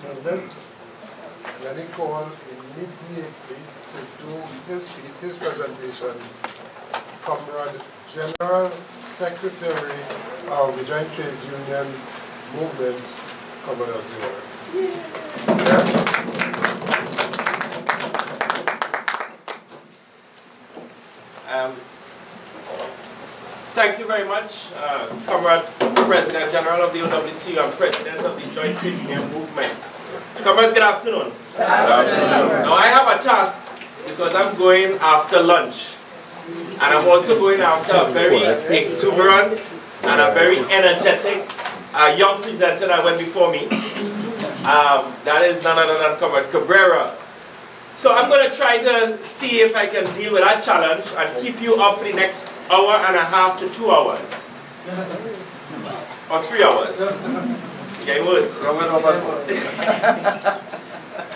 movement. And then he called immediately to do his piece, his presentation, Comrade General Secretary of the Joint Trade Union Movement, Commodore Zero. Yeah? Thank you very much, Comrade President General of the OWTU and President of the Joint Trade Union Movement. Comrades, good afternoon. Good afternoon. Now I have a task because I'm going after lunch. And I'm also going after a very exuberant and a very energetic young presenter that went before me. That is none other than Comrade Cabrera. So I'm going to try to see if I can deal with that challenge and keep you up for the next hour and a half to 2 hours. Or 3 hours. Getting worse.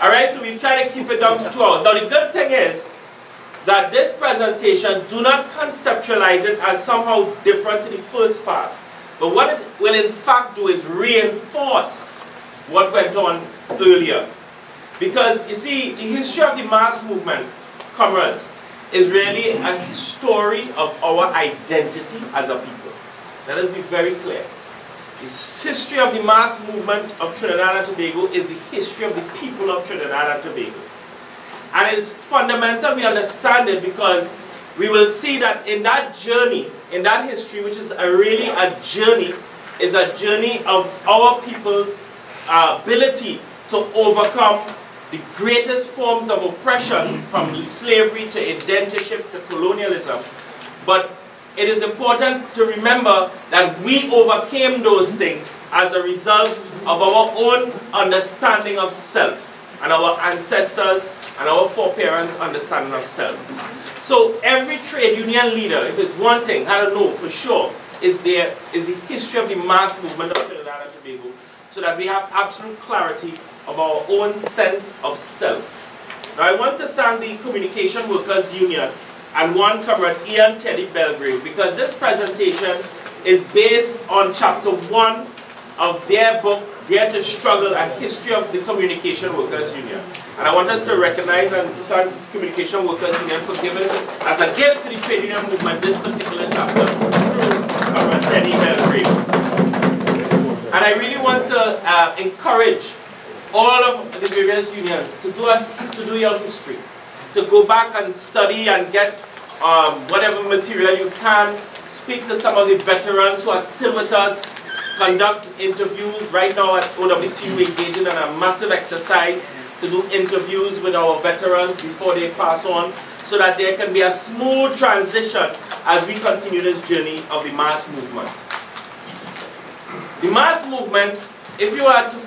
Alright, so we try to keep it down to 2 hours. Now the good thing is that this presentation, do not conceptualize it as somehow different to the first part. But what it will in fact do is reinforce what went on earlier. Because, you see, the history of the mass movement, comrades, is really a story of our identity as a people. Let us be very clear. The history of the mass movement of Trinidad and Tobago is the history of the people of Trinidad and Tobago. And it is fundamental we understand it because we will see that in that journey, in that history, which is really a journey, is a journey of our people's ability to overcome the greatest forms of oppression, from slavery to indentureship to colonialism. But it is important to remember that we overcame those things as a result of our own understanding of self and our ancestors and our foreparents' understanding of self. So every trade union leader, if it's one thing, I don't know for sure, is the history of the mass movement of Trinidad and Tobago, so that we have absolute clarity of our own sense of self. Now I want to thank the Communication Workers Union and one Comrade Ian Teddy Belgrave, because this presentation is based on chapter 1 of their book, Dare to Struggle, A History of the Communication Workers Union. And I want us to recognize and thank the Communication Workers Union for giving us, as a gift to the trade union movement, this particular chapter through Comrade Teddy Belgrave. And I really want to encourage all of the various unions to do your history, to go back and study and get whatever material you can, speak to some of the veterans who are still with us, conduct interviews. Right now at OWTU, we're engaging in a massive exercise to do interviews with our veterans before they pass on, so that there can be a smooth transition as we continue this journey of the mass movement. The mass movement, if you are to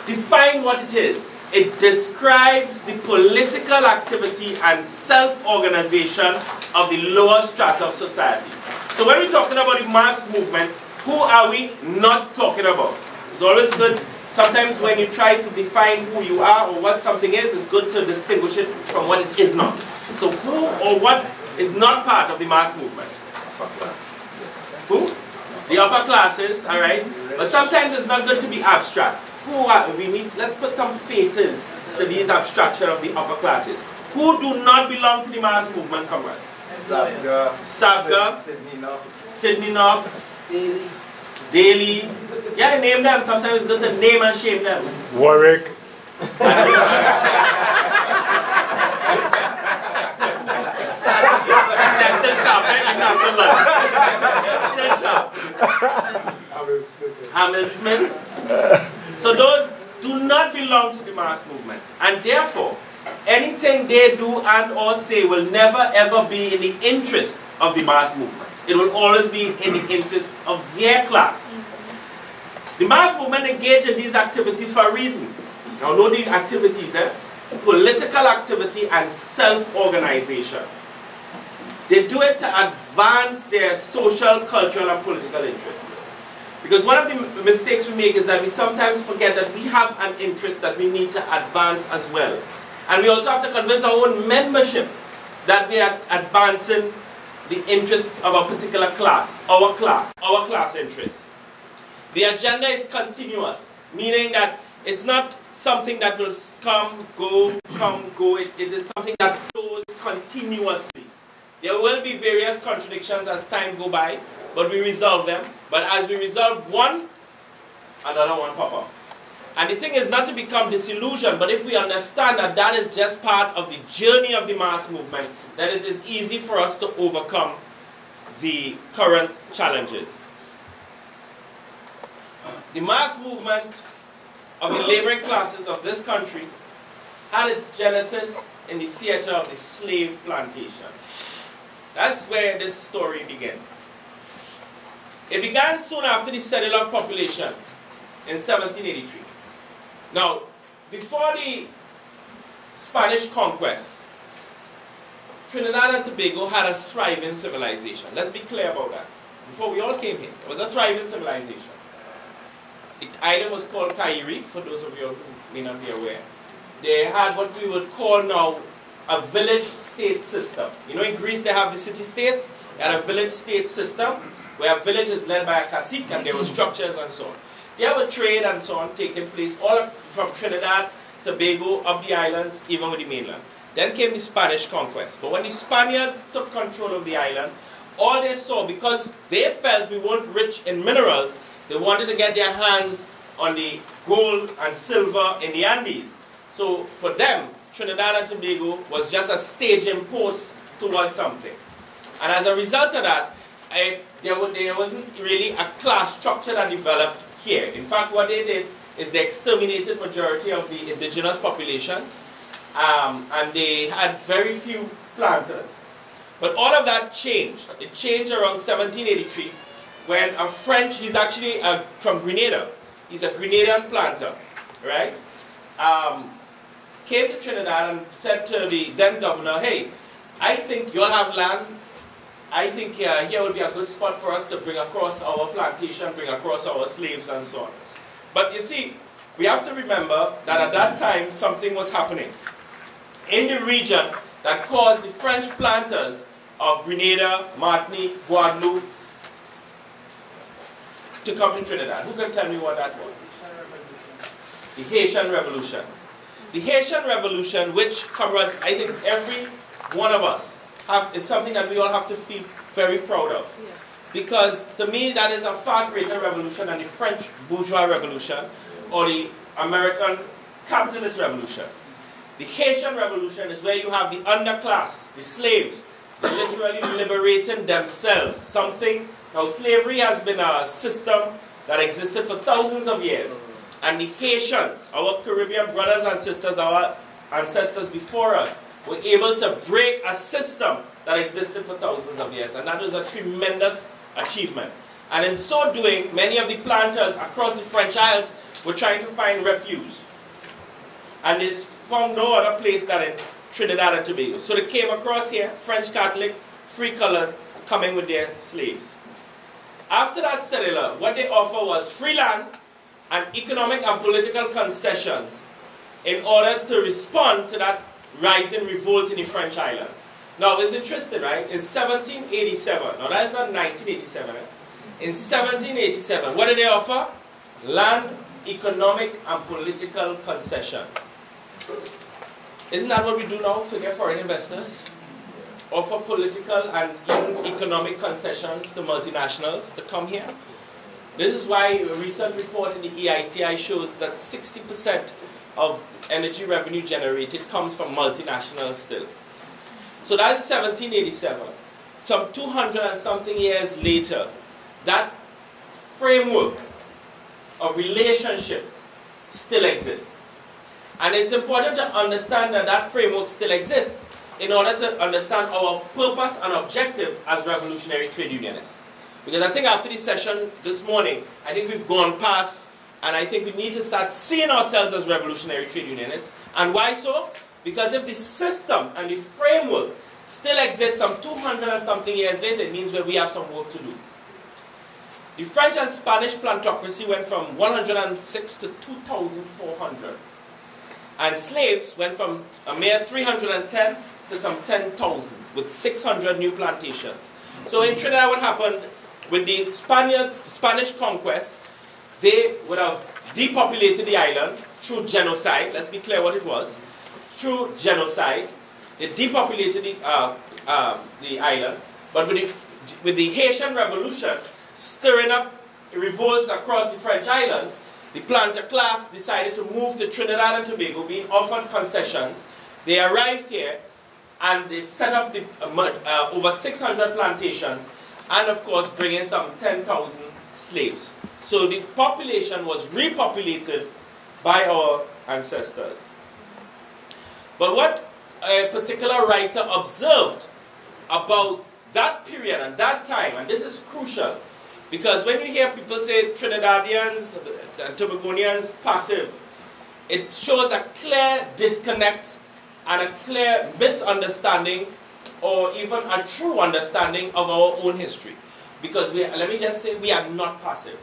define what it is, it describes the political activity and self-organization of the lower strata of society. So when we're talking about the mass movement, who are we not talking about? It's always good, sometimes when you try to define who you are or what something is, it's good to distinguish it from what it is not. So who or what is not part of the mass movement? Who? The upper classes, all right? But sometimes it's not good to be abstract. Who are we? Let's put some faces to these abstraction of the upper classes. Who do not belong to the mass movement, comrades? Sabga, Sydney Knox, Daly. Yeah, name them. Sometimes it's good to name and shame them. Warwick. Still sharp, right? Even after lunch. Still sharp. Hamil Smith. So those do not belong to the mass movement. And therefore, anything they do and or say will never ever be in the interest of the mass movement. It will always be in the interest of their class. The mass movement engage in these activities for a reason. Now know the activities, political activity and self-organization. They do it to advance their social, cultural and political interests. Because one of the mistakes we make is that we sometimes forget that we have an interest that we need to advance as well. And we also have to convince our own membership that we are advancing the interests of a particular class, our class interests. The agenda is continuous, meaning that It's not something that will come, go, come, go. It is something that flows continuously. There will be various contradictions as time go by, but we resolve them. But as we resolve one, another one pop up. And the thing is not to become disillusioned, but if we understand that that is just part of the journey of the mass movement, then it is easy for us to overcome the current challenges. The mass movement of the laboring classes of this country had its genesis in the theater of the slave plantation. That's where this story begins. It began soon after the settler population in 1783. Now, before the Spanish conquest, Trinidad and Tobago had a thriving civilization. Let's be clear about that. Before we all came here, it was a thriving civilization. The island was called Cairi, for those of you who may not be aware. They had what we would call now a village-state system. You know, in Greece they have the city-states. They had a village-state system where a village is led by a cacique and there were structures and so on. They have a trade and so on taking place all from Trinidad, Tobago, up the islands, even with the mainland. Then came the Spanish conquest. But when the Spaniards took control of the island, all they saw, because they felt we weren't rich in minerals, they wanted to get their hands on the gold and silver in the Andes. So for them, Trinidad and Tobago was just a staging post towards something. And as a result of that, there wasn't really a class structure that developed here. In fact, what they did is they exterminated majority of the indigenous population, and they had very few planters. But all of that changed. It changed around 1783 when a French, he's actually from Grenada, he's a Grenadian planter, right? Came to Trinidad and said to the then governor, hey, I think you'll have land. I think here would be a good spot for us to bring across our plantation, bring across our slaves and so on. But you see, we have to remember that at that time something was happening in the region that caused the French planters of Grenada, Martinique, Guadeloupe to come to Trinidad. Who can tell me what that was? The Haitian Revolution. The Haitian Revolution, which covers, I think, every one of us, is something that we all have to feel very proud of. Yes. Because to me, that is a far greater revolution than the French bourgeois revolution or the American capitalist revolution. The Haitian Revolution is where you have the underclass, the slaves, literally liberating themselves. Something, now slavery has been a system that existed for thousands of years. And the Haitians, our Caribbean brothers and sisters, our ancestors before us, were able to break a system that existed for thousands of years. And that was a tremendous achievement. And in so doing, many of the planters across the French Isles were trying to find refuge. And they found no other place than in Trinidad and Tobago. So they came across here, French Catholic, free colored, coming with their slaves. After that settler, what they offer was free land and economic and political concessions in order to respond to that rising revolt in the French islands. Now, it's interesting, right? In 1787, now that's not 1987, in 1787, what did they offer? Land, economic, and political concessions. Isn't that what we do now to get foreign investors? Offer political and even economic concessions to multinationals to come here. This is why a recent report in the EITI shows that 60% of energy revenue generated comes from multinationals still. So that's 1787. Some 200 and something years later, that framework of relationship still exists. And it's important to understand that that framework still exists in order to understand our purpose and objective as revolutionary trade unionists. Because I think after this session this morning, I think we've gone past, and I think we need to start seeing ourselves as revolutionary trade unionists. And why so? Because if the system and the framework still exists some 200 and something years later, it means that we have some work to do. The French and Spanish plantocracy went from 106 to 2,400. And slaves went from a mere 310 to some 10,000 with 600 new plantations. So in Trinidad, what happened with the Spanish conquest, they would have depopulated the island, through genocide. Let's be clear what it was. Through genocide, they depopulated the island, but with the Haitian Revolution stirring up revolts across the French islands, the planter class decided to move to Trinidad and Tobago, being offered concessions. They arrived here and they set up over 600 plantations, and of course bringing some 10,000 slaves. So the population was repopulated by our ancestors. But what a particular writer observed about that period and that time, and this is crucial, because when you hear people say Trinidadians and Tobagonians passive, it shows a clear disconnect and a clear misunderstanding, or even a true understanding of our own history. Because let me just say, we are not passive.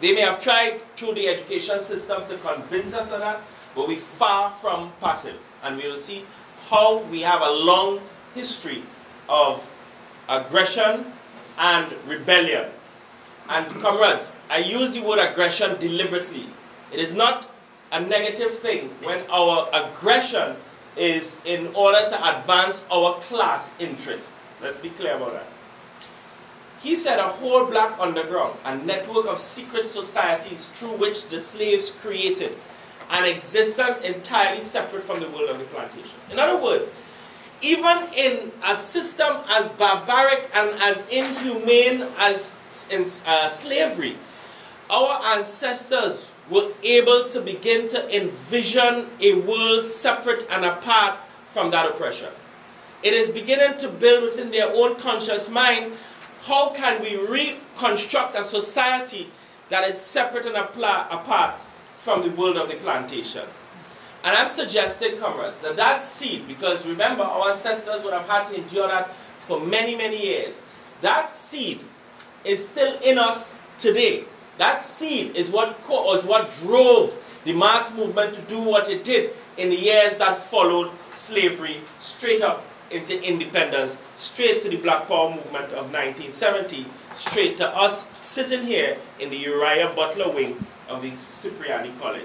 They may have tried through the education system to convince us of that, but we're far from passive. And we will see how we have a long history of aggression and rebellion. And comrades, I use the word aggression deliberately. It is not a negative thing when our aggression is in order to advance our class interest. Let's be clear about that. He said a whole black underground, a network of secret societies through which the slaves created an existence entirely separate from the world of the plantation. In other words, even in a system as barbaric and as inhumane as in slavery, our ancestors were able to begin to envision a world separate and apart from that oppression. It is beginning to build within their own conscious mind, how can we reconstruct a society that is separate and apart from the world of the plantation? And I'm suggesting, comrades, that that seed, because remember, our ancestors would have had to endure that for many, many years. That seed is still in us today. That seed is what drove the mass movement to do what it did in the years that followed slavery, straight up into independence, straight to the Black Power movement of 1970, straight to us sitting here in the Uriah Butler wing of the Cipriani College.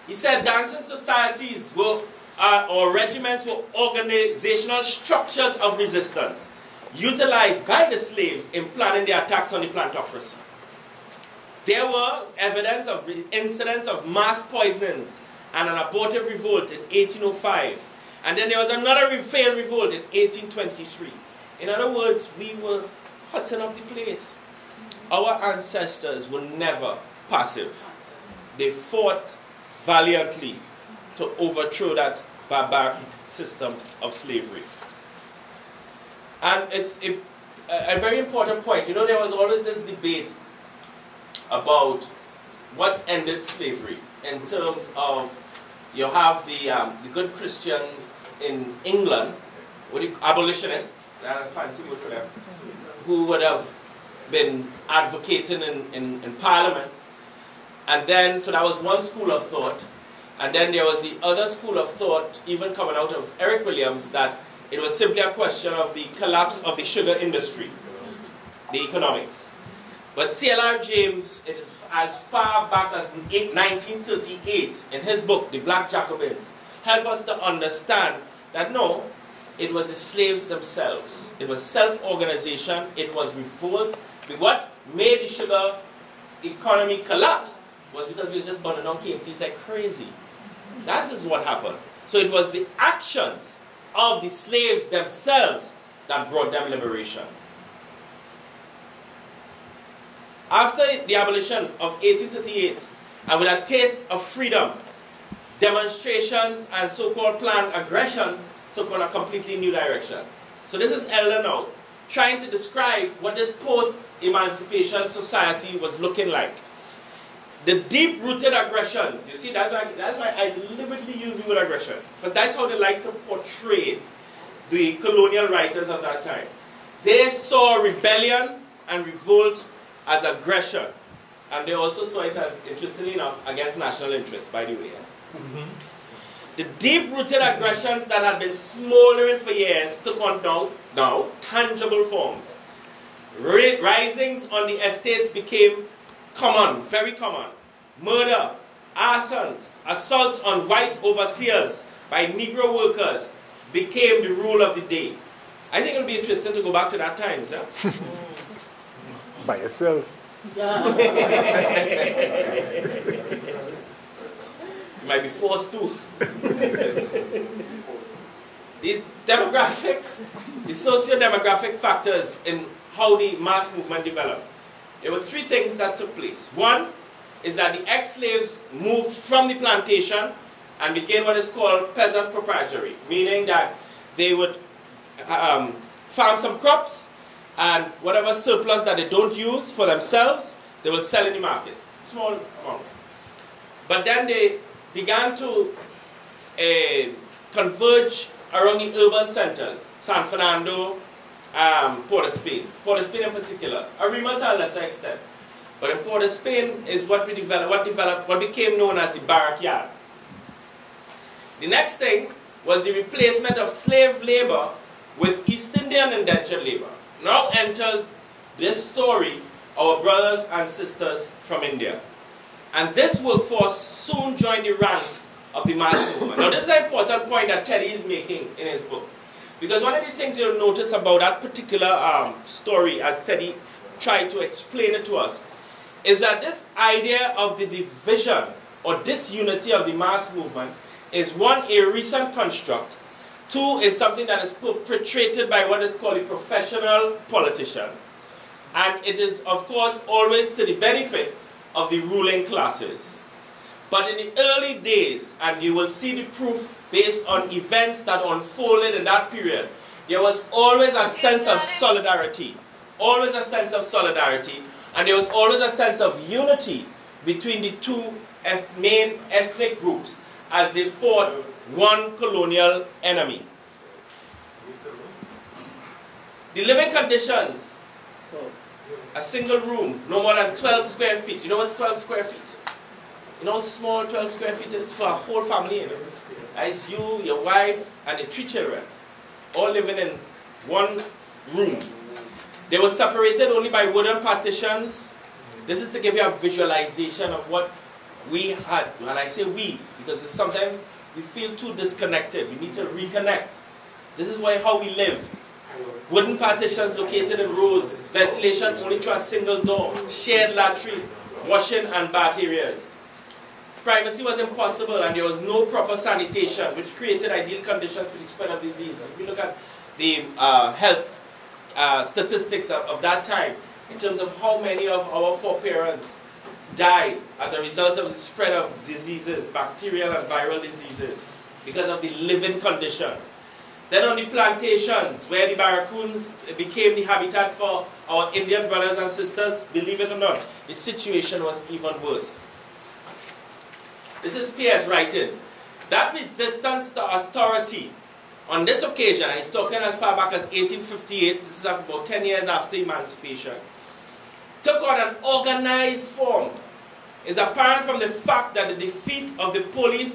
He said dancing societies or regiments were organizational structures of resistance utilized by the slaves in planning the attacks on the plantocracy. There were evidence of incidents of mass poisonings and an abortive revolt in 1805. And then there was another failed revolt in 1823. In other words, we were hotting up the place. Our ancestors were never passive. They fought valiantly to overthrow that barbaric system of slavery. And it's a very important point. You know, there was always this debate about what ended slavery in terms of, you have the good Christians in England, abolitionists, fancy word for them, who would have been advocating in Parliament. And then, so that was one school of thought. And then there was the other school of thought, even coming out of Eric Williams, that it was simply a question of the collapse of the sugar industry, the economics. But C.L.R. James, as far back as 1938, in his book, The Black Jacobins, helped us to understand that no, it was the slaves themselves. It was self-organization, it was revolt. What made the sugar economy collapse was because we were just burning down cane fields like crazy. That is what happened. So it was the actions of the slaves themselves that brought them liberation. After the abolition of 1838, and with a taste of freedom, demonstrations and so-called planned aggression took on a completely new direction. So this is Elder now, trying to describe what this post-emancipation society was looking like. The deep-rooted aggressions, you see, that's why I deliberately use the word aggression, because that's how they like to portray it, the colonial writers of that time. They saw rebellion and revolt as aggression, and they also saw it as, interestingly enough, against national interest, by the way. The deep-rooted aggressions that had been smoldering for years took on now tangible forms. Risings on the estates became common, very common. Murder, arsons, assaults on white overseers by Negro workers became the rule of the day. I think it'll be interesting to go back to that time, sir. By yourself. You might be forced to. The demographics, the socio-demographic factors in how the mass movement developed. There were three things that took place. One is that the ex-slaves moved from the plantation and became what is called peasant proprietary, meaning that they would farm some crops, and whatever surplus that they don't use for themselves, they will sell in the market. Small amount. But then they began to converge around the urban centers, San Fernando, Port of Spain. Port of Spain in particular, Arima to a lesser extent. But in Port of Spain is what became known as the barrack yard. The next thing was the replacement of slave labor with East Indian indentured labor. Now enters this story our brothers and sisters from India. And this workforce soon joined the ranks of the mass movement. Now this is an important point that Teddy is making in his book. Because one of the things you'll notice about that particular story, as Teddy tried to explain it to us, is that this idea of the division or disunity of the mass movement is one, a recent construct. Two, is something that is perpetrated by what is called a professional politician. And it is, of course, always to the benefit of the ruling classes. But in the early days, and you will see the proof based on events that unfolded in that period, there was always a sense of solidarity. Always a sense of solidarity. And there was always a sense of unity between the two main ethnic groups as they fought one colonial enemy. The living conditions, a single room, no more than 12 square feet. You know what's 12 square feet? You know how small 12 square feet is for a whole family? You know? It's you, your wife, and the 3 children, all living in one room. They were separated only by wooden partitions. This is to give you a visualization of what we had. When I say we, because sometimes we feel too disconnected. We need to reconnect. This is how we live. Wooden partitions located in rows, ventilation only through a single door, shared latrine, washing and bath areas. Privacy was impossible and there was no proper sanitation, which created ideal conditions for the spread of disease. If you look at the health statistics of that time, in terms of how many of our foreparents died as a result of the spread of diseases, bacterial and viral diseases, because of the living conditions. Then on the plantations, where the barracoons became the habitat for our Indian brothers and sisters, believe it or not, the situation was even worse. This is P.S. writing. That resistance to authority on this occasion, and he's talking as far back as 1858, this is about 10 years after emancipation, took on an organized form. Is apparent from the fact that the defeat of the police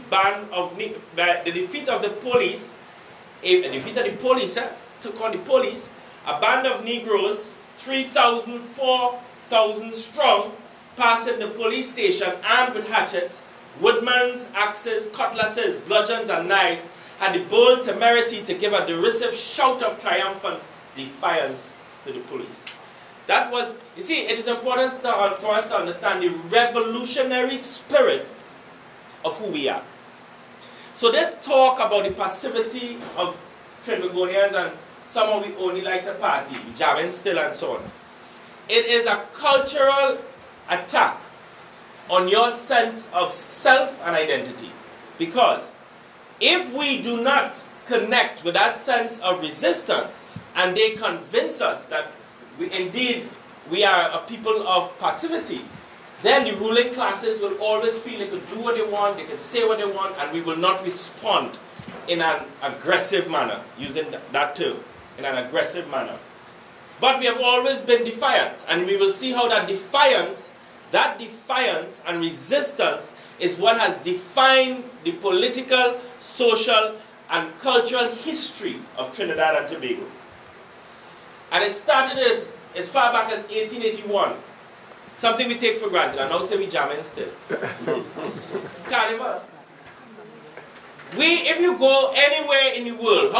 took on the police, a band of Negroes, 3,000, 4,000 strong, passing the police station armed with hatchets, woodmen's axes, cutlasses, bludgeons, and knives, had the bold temerity to give a derisive shout of triumphant defiance to the police. That was, you see, it is important for us to understand the revolutionary spirit of who we are. So this talk about the passivity of Trinbagonians and somehow we only like to party, jamming still and so on. It is a cultural attack on your sense of self and identity. Because if we do not connect with that sense of resistance and they convince us that we are a people of passivity, then the ruling classes will always feel they could do what they want, they can say what they want, and we will not respond in an aggressive manner, using that term, in an aggressive manner. But we have always been defiant, and we will see how that defiance and resistance is what has defined the political, social, and cultural history of Trinidad and Tobago. And it started as far back as 1881, Something we take for granted, and now say we jamming still. Carnival. If you go anywhere in the world,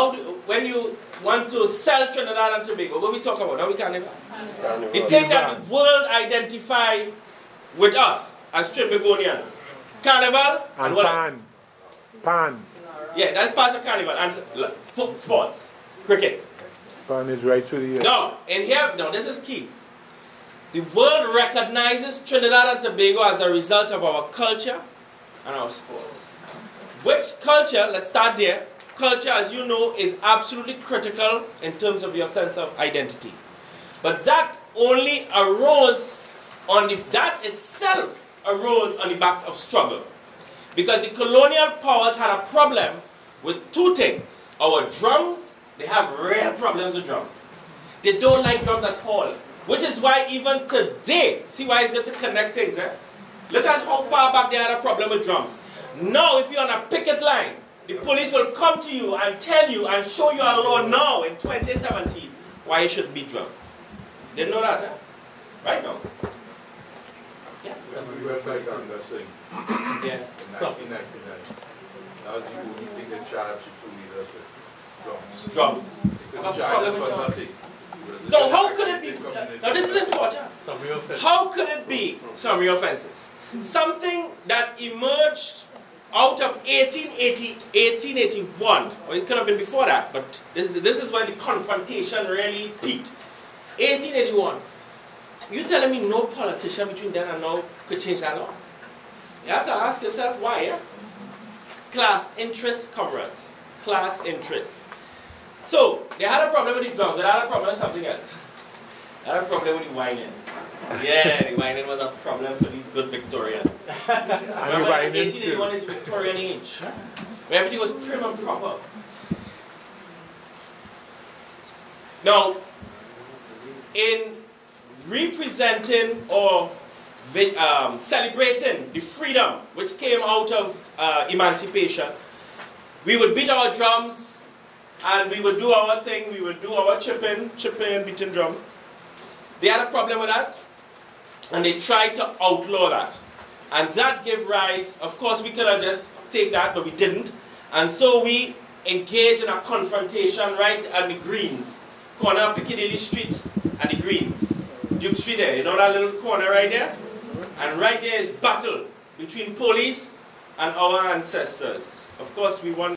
when you want to sell Trinidad and Tobago, what we talk about? Now we Carnival. The thing that the world identify with us as Trinbagonians. Carnival and what else? Pan. Yeah, that's part of Carnival. And sports. Cricket. Pan is right through the air. No, in here, no, this is key. The world recognizes Trinidad and Tobago as a result of our culture and our sports. Which culture, let's start there. Culture, as you know, is absolutely critical in terms of your sense of identity. But that only arose that itself arose on the backs of struggle. Because the colonial powers had a problem with two things. Our drums, they have real problems with drums. They don't like drums at all. Which is why even today, see why it's good to connect things, eh? Look at how far back they had a problem with drums. Now, if you're on a picket line, the police will come to you and tell you and show you a law now in 2017 why it shouldn't be drums. Didn't know that, huh? Right now. Yeah. We went back on that thing. Yeah. In 1999. That was the only thing they charged the two leaders with. Drums. Drums. They couldn't charge us for nothing. No, how could it be? Now this is important. How could it be summary offenses? Something that emerged out of 1881, or it could have been before that, but this is when the confrontation really peaked. 1881. You telling me no politician between then and now could change that law? You have to ask yourself why, yeah? Class interests, comrades. Class interests. So, they had a problem with the drums, they had a problem with something else. They had a problem with the whining. Yeah, the whining was a problem for these good Victorians. Remember, 1881 is the Victorian age, where everything was prim and proper. Now, in representing or celebrating the freedom which came out of emancipation, we would beat our drums and we would do our thing, we would do our chipping, beating drums. They had a problem with that, and they tried to outlaw that. And that gave rise, of course we could have just taken that, but we didn't. And so we engaged in a confrontation right at the Greens, corner of Piccadilly Street and the Greens. Duke Street there, you know that little corner right there? And right there is battle between police and our ancestors. Of course we won.